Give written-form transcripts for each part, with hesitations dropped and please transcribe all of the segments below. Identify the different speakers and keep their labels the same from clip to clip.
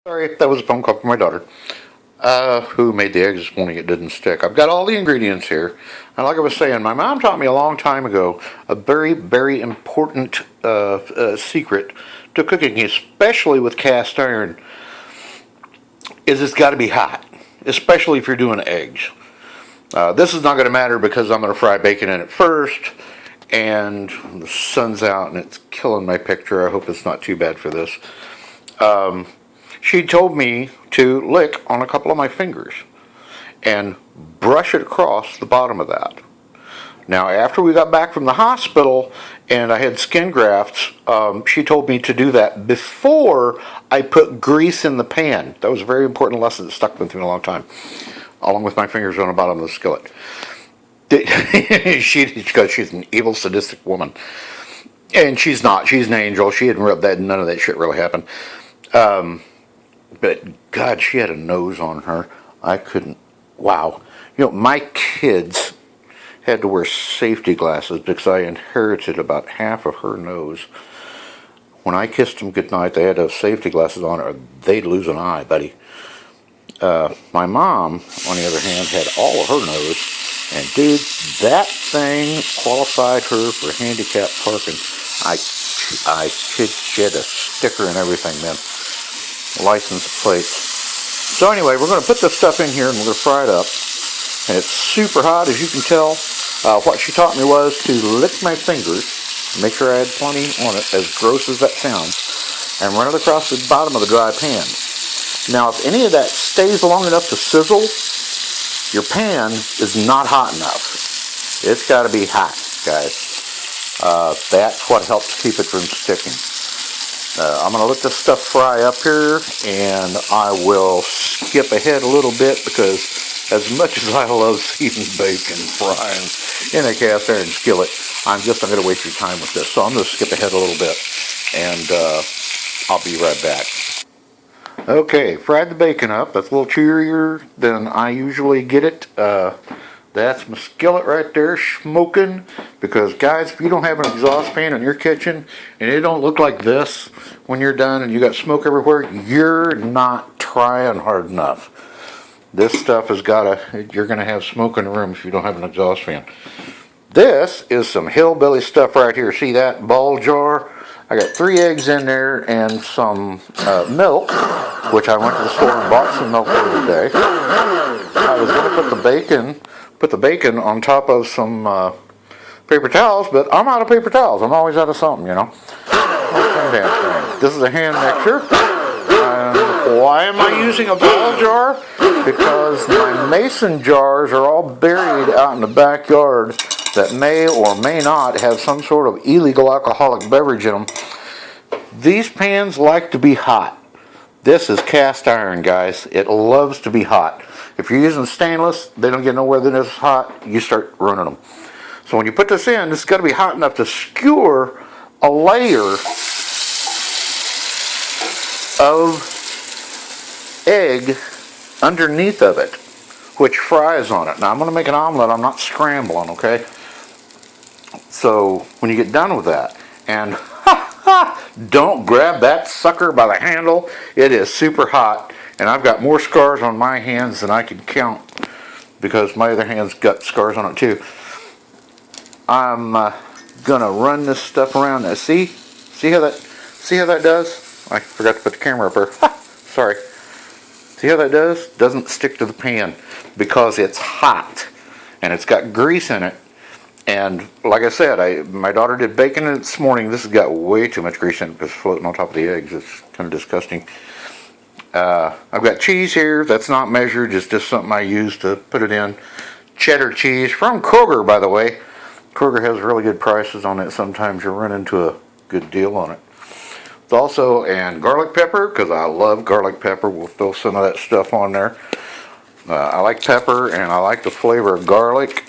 Speaker 1: Sorry, that was a phone call from my daughter, who made the eggs this morning. It didn't stick. I've got all the ingredients here. And like I was saying, my mom taught me a long time ago a very, very important secret to cooking, especially with cast iron, is it's got to be hot, especially if you're doing eggs. This is not going to matter because I'm going to fry bacon in it first, and the sun's out and it's killing my picture. I hope it's not too bad for this. She told me to lick on a couple of my fingers and brush it across the bottom of that. Now, after we got back from the hospital and I had skin grafts, she told me to do that before I put grease in the pan. That was a very important lesson that stuck with me a long time, along with my fingers on the bottom of the skillet. Because she's an evil, sadistic woman. And she's not. She's an angel. She hadn't that. None of that shit really happened. But God, she had a nose on her. I couldn't. Wow. You know, my kids had to wear safety glasses because I inherited about half of her nose. When I kissed them goodnight, they had to have safety glasses on, or they'd lose an eye, buddy. My mom, on the other hand, had all of her nose, and dude, that thing qualified her for handicap parking. She had a sticker and everything, man. License plates. So anyway, we're going to put this stuff in here and we're going to fry it up. And it's super hot, as you can tell. What she taught me was to lick my fingers, make sure I had plenty on it, as gross as that sounds, and run it across the bottom of the dry pan. Now, if any of that stays long enough to sizzle, your pan is not hot enough. It's got to be hot, guys. That's what helps keep it from sticking. I'm going to let this stuff fry up here, and I will skip ahead a little bit because as much as I love seasoning bacon frying in a cast iron skillet, I'm just not going to waste your time with this. So I'm going to skip ahead a little bit, and I'll be right back. Okay, fried the bacon up. That's a little chewier than I usually get it. That's my skillet right there smoking, because guys, if you don't have an exhaust fan in your kitchen and it don't look like this when you're done and you got smoke everywhere, you're not trying hard enough. This stuff has you're going to have smoke in the room if you don't have an exhaust fan. This is some hillbilly stuff right here. See that ball jar? I got 3 eggs in there and some milk, which I went to the store and bought some milk the other day. I was going to put the bacon on top of some paper towels, but I'm out of paper towels. I'm always out of something, you know. This is a hand mixture. Why am I using a ball jar? Because my mason jars are all buried out in the backyard that may or may not have some sort of illegal alcoholic beverage in them. These pans like to be hot. This is cast iron, guys. It loves to be hot. If you're using stainless, they don't get nowhere that it's hot. You start ruining them. So when you put this in, it's got to be hot enough to skewer a layer of egg underneath of it, which fries on it. Now I'm going to make an omelet. I'm not scrambling, okay? So when you get done with that, and don't grab that sucker by the handle. It is super hot, and I've got more scars on my hands than I can count because my other hand's got scars on it too. I'm gonna run this stuff around. Now, see how that does? I forgot to put the camera up there. Sorry. See how that does? Doesn't stick to the pan because it's hot and it's got grease in it. And like I said, my daughter did bacon in it this morning. This has got way too much grease in it because it's floating on top of the eggs. It's kind of disgusting. I've got cheese here. That's not measured. It's just something I use to put it in. Cheddar cheese from Kroger, by the way. Kroger has really good prices on it. Sometimes you run into a good deal on it. It's also, and garlic pepper, because I love garlic pepper. We'll throw some of that stuff on there. I like pepper, and I like the flavor of garlic.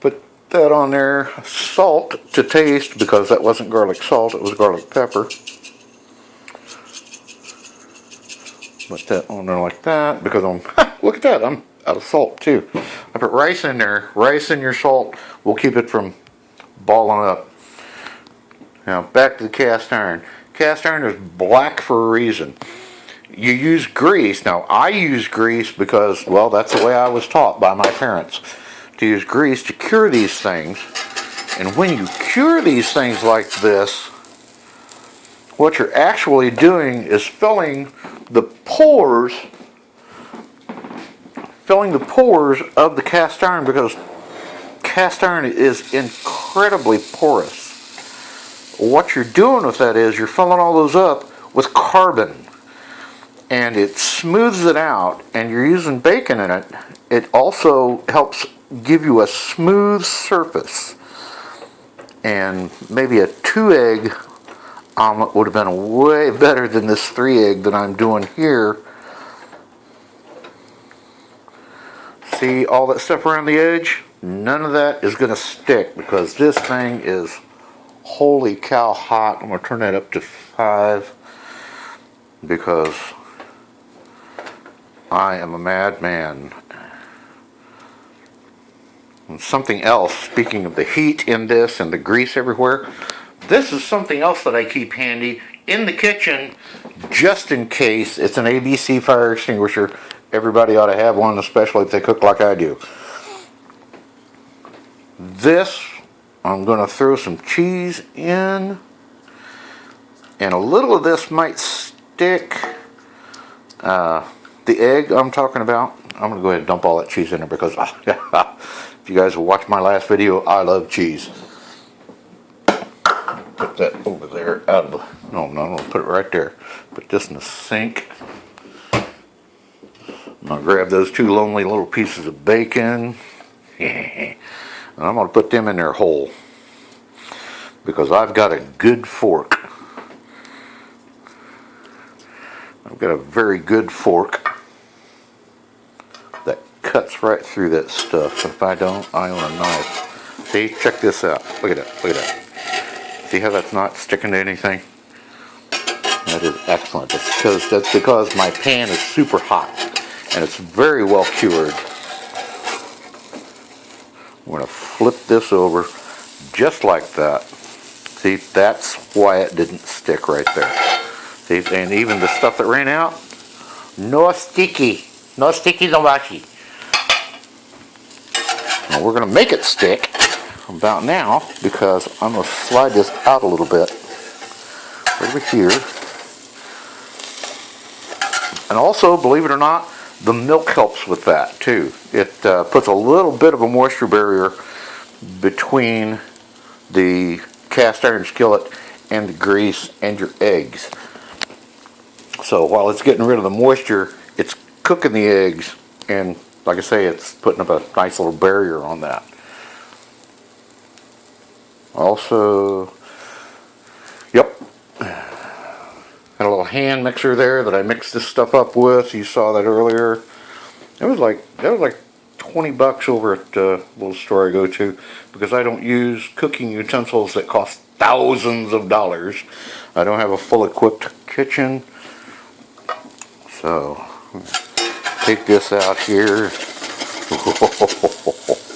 Speaker 1: Put that on there. Salt to taste, because that wasn't garlic salt, it was garlic pepper. Put that on there like that, because look at that, I'm out of salt too. I put rice in there. Rice and your salt will keep it from balling up. Now back to the cast iron. cast iron is black for a reason. You use grease. Now, I use grease because, well, that's the way I was taught by my parents, to use grease to cure these things. And when you cure these things like this, what you're actually doing is filling the pores of the cast iron, because cast iron is incredibly porous. What you're doing with that is you're filling all those up with carbon, and it smooths it out, and you're using bacon in it. It also helps give you a smooth surface. And maybe a 2-egg omelet would have been way better than this 3-egg that I'm doing here. See all that stuff around the edge? None of that is going to stick, because this thing is holy cow hot. I'm going to turn that up to 5 because I am a madman. And something else, speaking of the heat in this and the grease everywhere, this is something else that I keep handy in the kitchen just in case. It's an ABC fire extinguisher. Everybody ought to have one, especially if they cook like I do. This, I'm going to throw some cheese in, and a little of this might stick. The egg I'm talking about, I'm going to go ahead and dump all that cheese in there, because if you guys will watch my last video, I love cheese. Put that over there out of the, no, I'm going to put it right there. Put this in the sink. I'm going to grab those 2 lonely little pieces of bacon. And I'm going to put them in there whole, because I've got a good fork. I've got a very good fork that cuts right through that stuff. If I don't, I own a knife. See, check this out. Look at that, look at that. See how that's not sticking to anything? That is excellent. That's because my pan is super hot, and it's very well cured. I'm going to flip this over just like that. See, that's why it didn't stick right there. See, and even the stuff that ran out, NoSticky. NoSticky no washi. Now we're going to make it stick about now, because I'm going to slide this out a little bit over here. And also, believe it or not, the milk helps with that too. It puts a little bit of a moisture barrier between the cast iron skillet and the grease and your eggs. So while it's getting rid of the moisture, it's cooking the eggs, and like I say, it's putting up a nice little barrier on that. Also, yep, got a little hand mixer there that I mixed this stuff up with. You saw that earlier. That was like $20 over at the little store I go to, because I don't use cooking utensils that cost thousands of dollars. I don't have a full equipped kitchen. So take this out here.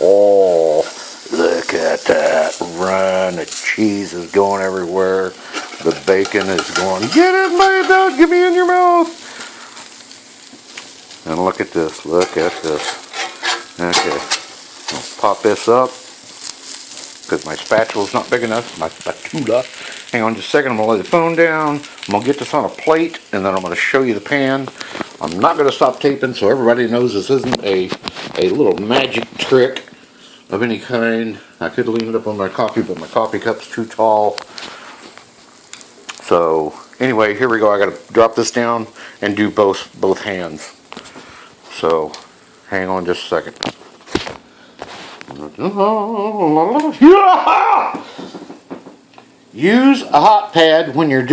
Speaker 1: Oh, look at that run. The cheese is going everywhere. The bacon is going, get it, my dog, get me in your mouth. And look at this, look at this. Okay, I'll pop this up, because my spatula's not big enough, my spatula. Hang on just a second, I'm going to lay the phone down. I'm going to get this on a plate, and then I'm going to show you the pan. I'm not going to stop taping, so everybody knows this isn't a little magic trick of any kind. I could lean it up on my coffee, but my coffee cup's too tall. So anyway, here we go. I got to drop this down and do both hands. So hang on just a second. Use a hot pad when you're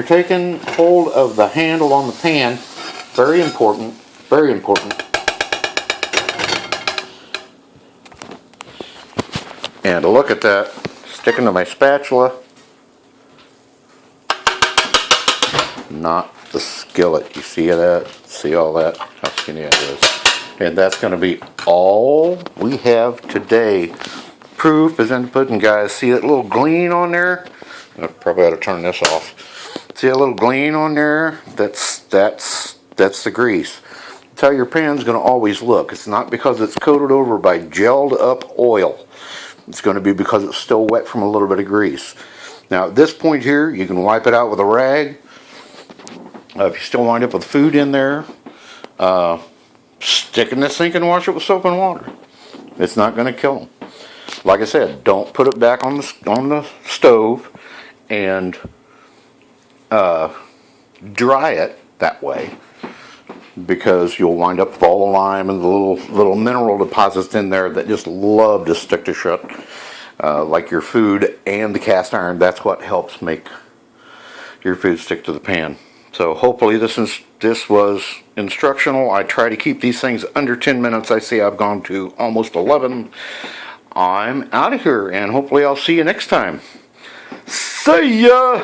Speaker 1: taking hold of the handle on the pan. Very important, very important. And look at that, sticking to my spatula. Not the skillet. You see that? See all that? How skinny that is. And that's going to be all we have today. Proof is in the pudding, guys. See that little gleam on there? I probably ought to turn this off. See a little gleam on there? That's the grease. That's how your pan's going to always look. It's not because it's coated over by gelled up oil. It's going to be because it's still wet from a little bit of grease. Now at this point here, you can wipe it out with a rag. If you still wind up with food in there, stick it in the sink and wash it with soap and water. It's not going to kill them. Like I said, don't put it back on the stove and dry it that way, because you'll wind up with all the lime and the little mineral deposits in there that just love to stick to shut, like your food and the cast iron. That's what helps make your food stick to the pan. So hopefully this was instructional. I try to keep these things under 10 minutes. I see I've gone to almost 11. I'm out of here, and hopefully I'll see you next time. See ya!